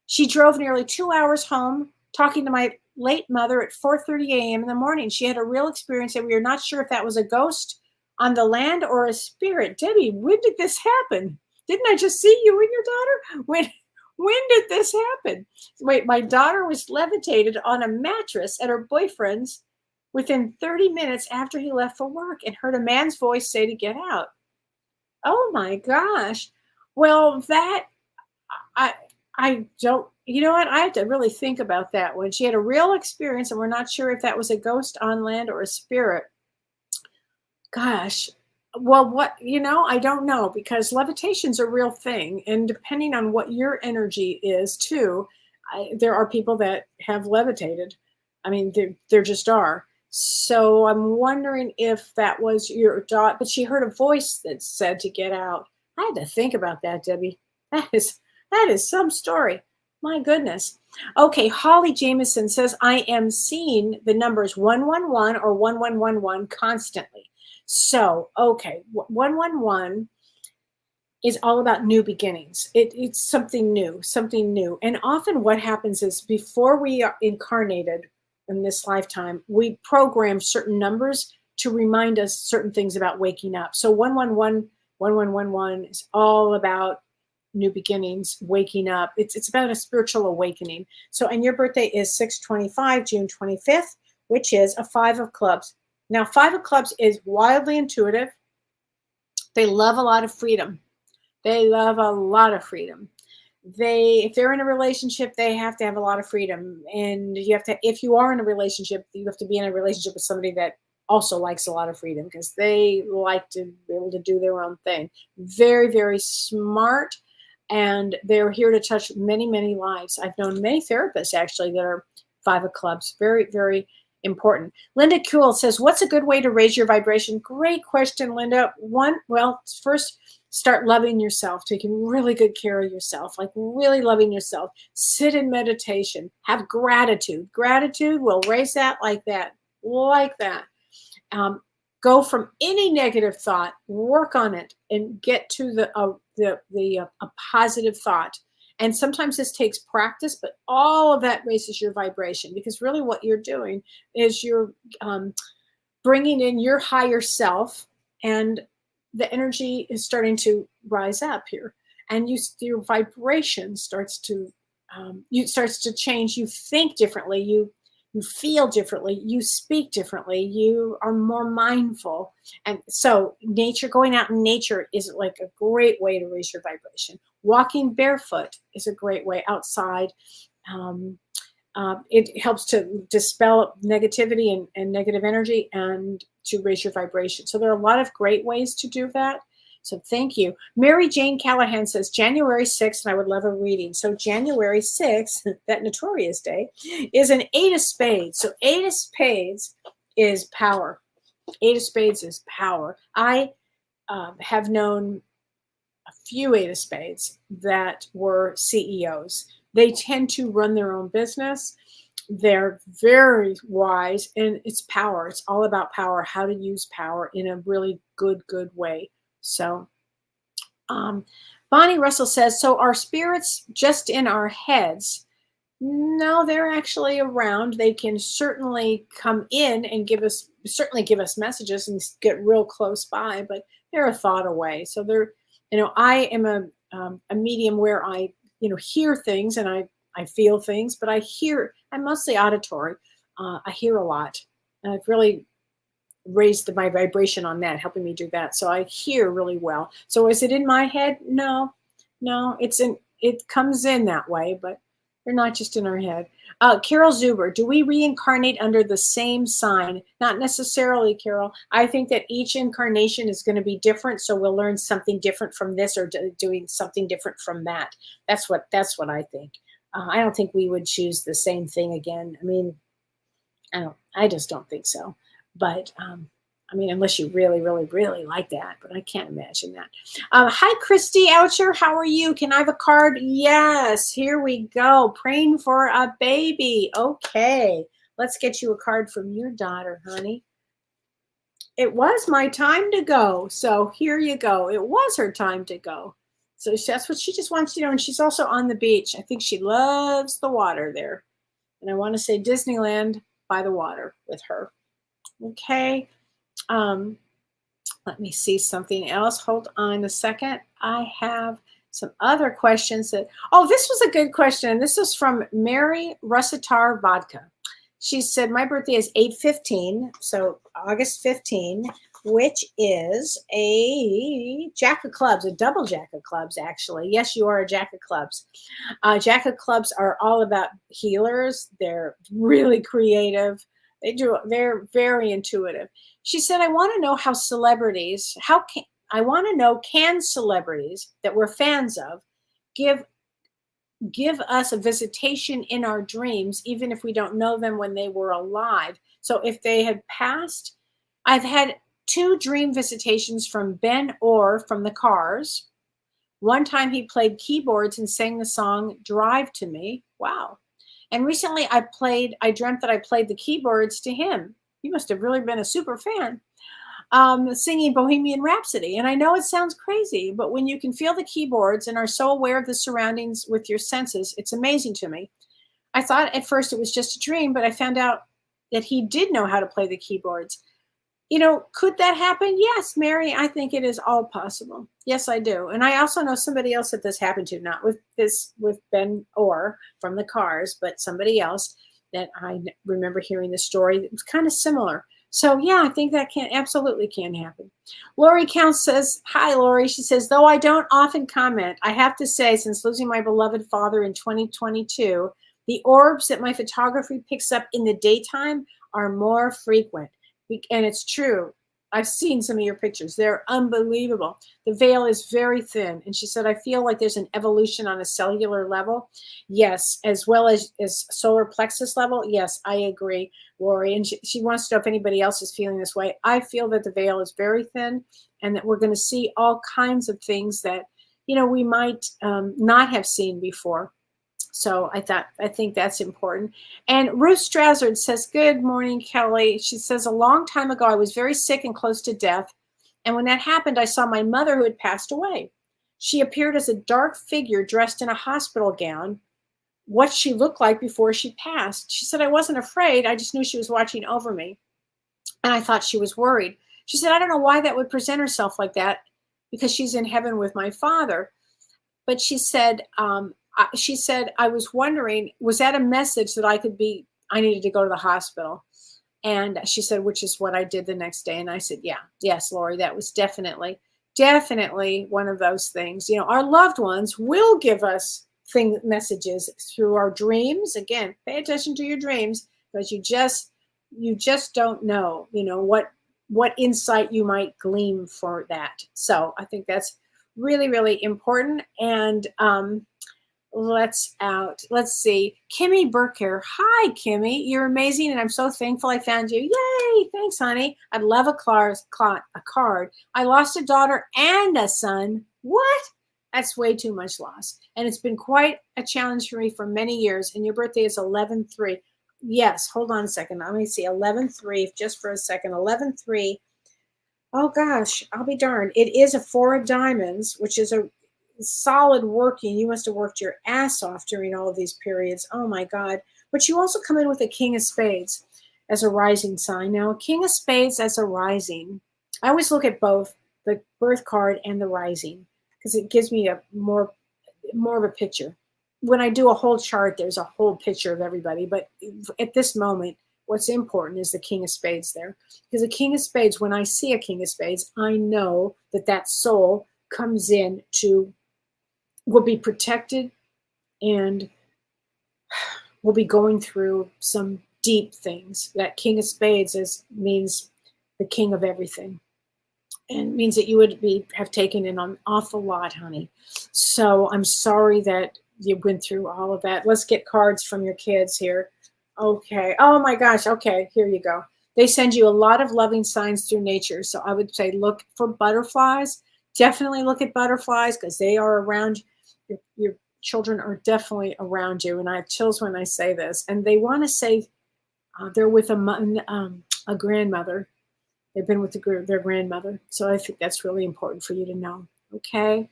She drove nearly 2 hours home, talking to my late mother at 4:30 a.m. in the morning. She had a real experience, and we are not sure if that was a ghost on the land or a spirit. Debbie, when did this happen? Didn't I just see you and your daughter? When did this happen? Wait, my daughter was levitated on a mattress at her boyfriend's within 30 minutes after he left for work and heard a man's voice say to get out. Oh my gosh. Well, I don't, you know what? I have to really think about that one. She had a real experience, and we're not sure if that was a ghost on land or a spirit. Gosh. Well, I don't know, because levitation's a real thing. And depending on what your energy is too, there are people that have levitated. I mean, there just are. So I'm wondering if that was your daughter, but she heard a voice that said to get out. I had to think about that, Debbie. That is some story. My goodness. Okay, Holly Jameson says, I am seeing the numbers 111 or 1111 constantly. So, okay, 111 is all about new beginnings. It's something new, something new. And often what happens is before we are incarnated in this lifetime, we program certain numbers to remind us certain things about waking up. So 111, 1111 is all about new beginnings, waking up. It's about a spiritual awakening. So, and your birthday is 6/25, June 25th, which is a 5 of clubs. Now, 5 of clubs is wildly intuitive. They love a lot of freedom. They love a lot of freedom. If they're in a relationship, they have to have a lot of freedom. And you have to, if you are in a relationship, you have to be in a relationship with somebody that also likes a lot of freedom, because they like to be able to do their own thing. Very, very smart. And they're here to touch many, many lives. I've known many therapists actually that are 5 of clubs. Very, very important. Linda Kuhl says, what's a good way to raise your vibration? Great question, Linda. First, start loving yourself, taking really good care of yourself, like really loving yourself. Sit in meditation. Have gratitude. Gratitude will raise that like that, like that. Go from any negative thought, work on it, and get to a positive thought. And sometimes this takes practice, but all of that raises your vibration, because really what you're doing is you're bringing in your higher self, and the energy is starting to rise up here, and your vibration starts to change. You think differently. You feel differently, you speak differently, you are more mindful. And so going out in nature is like a great way to raise your vibration. Walking barefoot is a great way outside. It helps to dispel negativity and negative energy, and to raise your vibration. So there are a lot of great ways to do that. So thank you. Mary Jane Callahan says, January 6th, and I would love a reading. So January 6th, that notorious day, is an 8 of spades. So 8 of spades is power. 8 of spades is power. I have known a few 8 of spades that were CEOs. They tend to run their own business. They're very wise, and it's power. It's all about power, how to use power in a really good way. So Bonnie Russell says, so are spirits just in our heads? No, they're actually around. They can certainly come in and give us messages and get real close by, but they're a thought away. So I am a medium where I, hear things, and I feel things, but I'm mostly auditory. I hear a lot, and I've really raised my vibration on that, helping me do that. So I hear really well. So is it in my head? No, it comes in that way, but they're not just in our head. Carol Zuber, do we reincarnate under the same sign? Not necessarily, Carol. I think that each incarnation is going to be different. So we'll learn something different from this, or doing something different from that. That's what I think. I don't think we would choose the same thing again. I mean, I just don't think so. But unless you really, really, really like that, but I can't imagine that. Hi, Christy Oucher. How are you? Can I have a card? Yes, here we go. Praying for a baby. Okay, let's get you a card from your daughter, honey. It was my time to go. So here you go. It was her time to go. So that's what she just wants to know. And she's also on the beach. I think she loves the water there. And I want to say Disneyland by the water with her. Okay. Let me see something else. Hold on a second. I have some other questions this was a good question. This is from Mary Russitar Vodka. She said, my birthday is 8/15, so August 15, which is a Jack of Clubs, a double Jack of Clubs, actually. Yes, you are a Jack of Clubs. Jack of Clubs are all about healers. They're really creative. They're very intuitive. She said, I want to know can celebrities that we're fans of give us a visitation in our dreams, even if we don't know them when they were alive? So if they had passed, I've had 2 dream visitations from Ben Orr from the Cars, One time he played keyboards and sang the song Drive to Me. Wow. And recently I dreamt that I played the keyboards to him. You must have really been a super fan. Singing Bohemian Rhapsody. And I know it sounds crazy, but when you can feel the keyboards and are so aware of the surroundings with your senses, it's amazing to me. I thought at first it was just a dream, but I found out that he did know how to play the keyboards. Could that happen? Yes, Mary, I think it is all possible. Yes, I do. And I also know somebody else that this happened to, not with Ben Orr from the Cars, but somebody else that I remember hearing the story that was kind of similar. So yeah, I think that absolutely can happen. Lori Count says, hi, Lori. She says, though I don't often comment, I have to say, since losing my beloved father in 2022, the orbs that my photography picks up in the daytime are more frequent. And it's true. I've seen some of your pictures. They're unbelievable. The veil is very thin. And she said, I feel like there's an evolution on a cellular level. Yes. As well as solar plexus level. Yes, I agree, Lori. And she wants to know if anybody else is feeling this way. I feel that the veil is very thin and that we're going to see all kinds of things that, we might not have seen before. So I think that's important. And Ruth Strazzard says, good morning, Kellee. She says, a long time ago, I was very sick and close to death. And when that happened, I saw my mother who had passed away. She appeared as a dark figure dressed in a hospital gown, what she looked like before she passed. She said, I wasn't afraid. I just knew she was watching over me. And I thought she was worried. She said, I don't know why that would present herself like that because she's in heaven with my father. But she said, I was wondering, was that a message that I needed to go to the hospital? And she said, which is what I did the next day. And I said, yes, Lori, that was definitely one of those things. Our loved ones will give us messages through our dreams. Again, pay attention to your dreams because you just don't know, what insight you might glean for that. So I think that's really, really important. And, let's see. Kimmy Burker. Hi, Kimmy. You're amazing, and I'm so thankful I found you. Yay! Thanks, honey. I'd love a card. I lost a daughter and a son. What? That's way too much loss. And it's been quite a challenge for me for many years. And your birthday is 11/3. Yes, hold on a second. Let me see. 11/3, just for a second. 11/3. Oh, gosh, I'll be darned. It is a 4 of diamonds, which is a solid working. You must have worked your ass off during all of these periods. Oh my God. But you also come in with a King of Spades as a rising sign. Now, a King of Spades as a rising, I always look at both the birth card and the rising because it gives me a more of a picture. When I do a whole chart, there's a whole picture of everybody. But at this moment, what's important is the King of Spades there. Because a King of Spades, when I see a King of Spades, I know that soul comes in will be protected and will be going through some deep things. That King of Spades means the king of everything. And means that you would have taken in an awful lot, honey. So I'm sorry that you went through all of that. Let's get cards from your kids here. Okay. Oh my gosh. Okay. Here you go. They send you a lot of loving signs through nature. So I would say look for butterflies. Definitely look at butterflies because they are around you. Your children are definitely around you. And I have chills when I say this. And they want to say they're with a grandmother. They've been with their grandmother. So I think that's really important for you to know. Okay.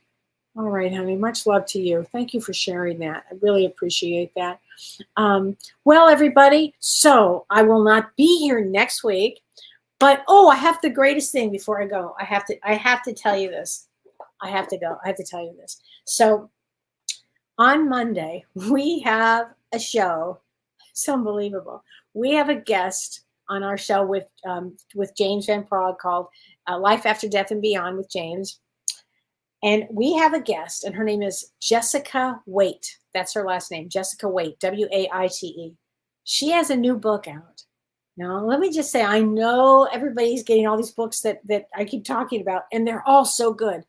All right, honey. Much love to you. Thank you for sharing that. I really appreciate that. Well, everybody, so I will not be here next week. But I have the greatest thing before I go. I have to tell you this. I have to go. I have to tell you this. So on Monday, we have a show. It's unbelievable. We have a guest on our show with James Van Prague called Life After Death and Beyond with James. And we have a guest, and her name is Jessica Waite. That's her last name, Jessica Waite, Waite. She has a new book out. Now, let me just say, I know everybody's getting all these books that I keep talking about, and they're all so good.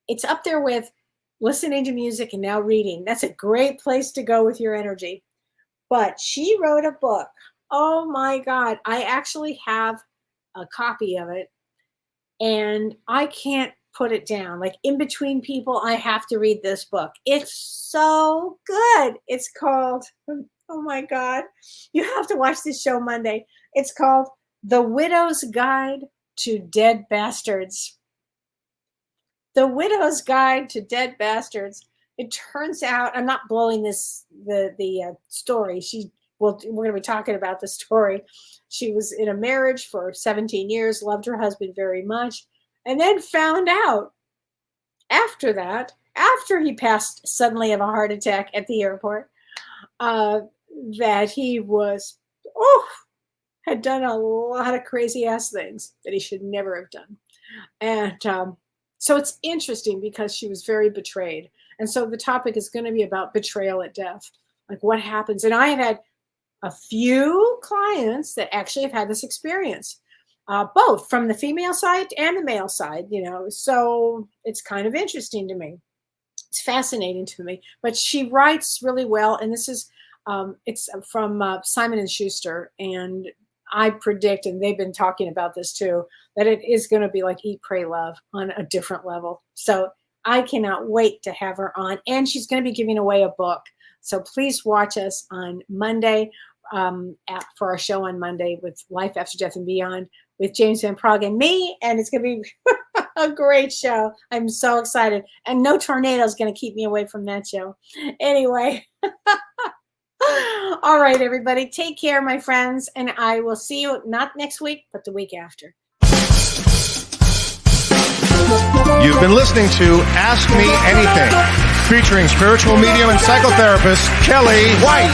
It's up there with listening to music and now reading. That's a great place to go with your energy. But she wrote a book. Oh, my God. I actually have a copy of it, and I can't put it down. Like in between people, I have to read this book. It's so good. It's called, oh my God, you have to watch this show Monday. It's called The Widow's Guide to Dead Bastards. The Widow's Guide to Dead Bastards. It turns out, I'm not blowing the story. We're going to be talking about the story. She was in a marriage for 17 years, loved her husband very much, and then found out after that, after he passed suddenly of a heart attack at the airport, that he had done a lot of crazy ass things that he should never have done. And so it's interesting because she was very betrayed. And so the topic is going to be about betrayal at death, like what happens. And I have had a few clients that actually have had this experience, both from the female side and the male side, so it's kind of interesting to me. It's fascinating to me, but she writes really well. And this is, it's from Simon & Schuster. And I predict, and they've been talking about this too, that it is going to be like Eat, Pray, Love on a different level. So I cannot wait to have her on. And she's going to be giving away a book. So please watch us on Monday for our show on Monday with Life After Death and Beyond with James Van Prague and me. And it's going to be a great show. I'm so excited. And no tornado is going to keep me away from that show. Anyway. All right, everybody. Take care, my friends. And I will see you not next week, but the week after. You've been listening to Ask Me Anything, featuring spiritual medium and psychotherapist Kellee White.